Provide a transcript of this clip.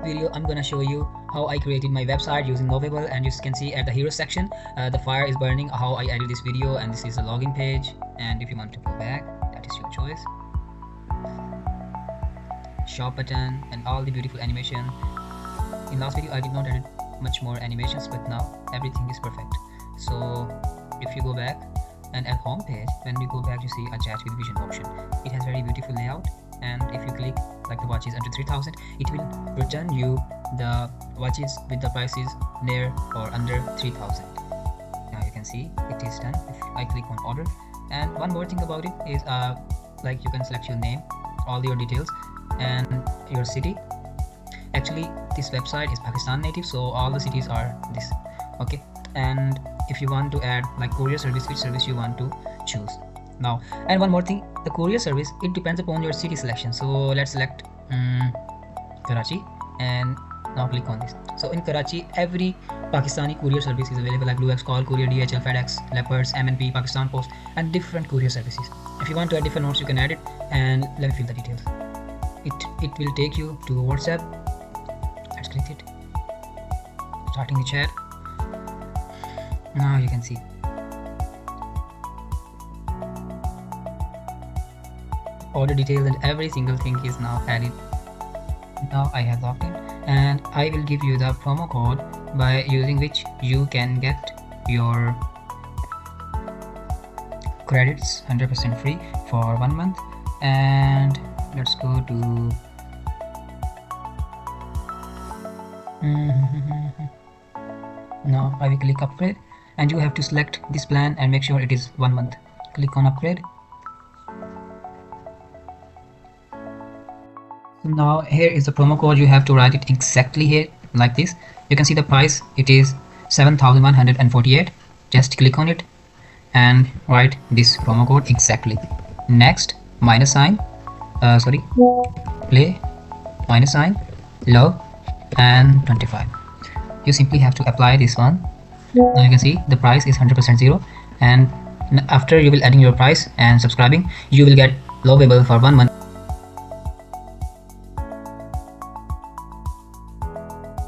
video I'm gonna show you how I created my website using Lovable, and you can see at the hero section the fire is burning, how I edited this video, and this is a login page. And if you want to go back, that is your choice. Shop button and all the beautiful animation. In last video I did not edit much more animations, but now everything is perfect. So if you go back and at home page, when we go back, you see a chat with vision option. It has very beautiful layout, and if you click like the watches under 3000, it will return you the watches with the prices near or under 3000. Now you can see it is done. If I click on order, and one more thing about it is like you can select your name, all your details, and your city. Actually this website is Pakistan native, so all the cities are this. Okay, and if you want to add like courier service, which service you want to choose now. And one more thing, the courier service, it depends upon your city selection. So let's select Karachi, and now click on this. So in Karachi, every Pakistani courier service is available, like BlueX, Call Courier, DHL, FedEx, Leopards, MNP, Pakistan Post, and different courier services. If you want to add different notes, you can add it, and let me fill the details. It will take you to WhatsApp. Let's click it. Starting the chat. Now you can see order details and every single thing is now added. Now I have logged in, and I will give you the promo code by using which you can get your credits 100% free for 1 month. And let's go to now I will click upgrade, and you have to select this plan and make sure it is 1 month. Click on upgrade. So now here is the promo code. You have to write it exactly here like this. You can see the price, it is 7,148. just click on it and write this promo code exactly. Next, minus sign, play, minus sign, love, and 25. You simply have to apply this one. Now you can see the price is 100% zero, and after you will adding your price and subscribing, you will get Lovable for 1 month.